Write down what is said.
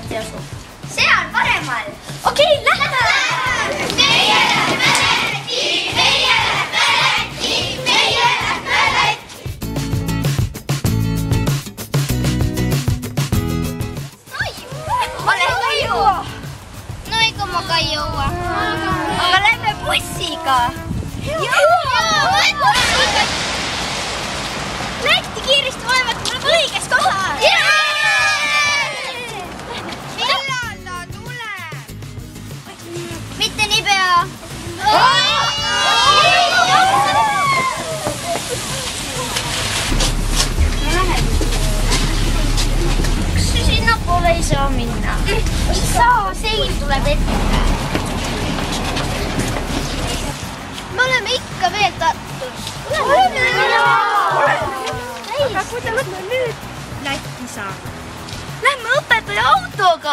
Läti asub? Seal paremal. Okei, lähme! Meie lähme Lätti, meie lähme Lätti, meie lähme Lätti. Ma lähen ka jõua. No ega ma ka ei jõua. Aga lähme bussiga. Lätti kiiresti vaevalt, me oleme õiges kohas. Millal ta tuleb? Mitte niipea. Kas sinnapoole ei saa minna? Ei saa, sein tuleb ette. Me oleme ikka veel Tartus. Aga kuidas me nüüd Lätti saame? Lähme õpetaja autoga.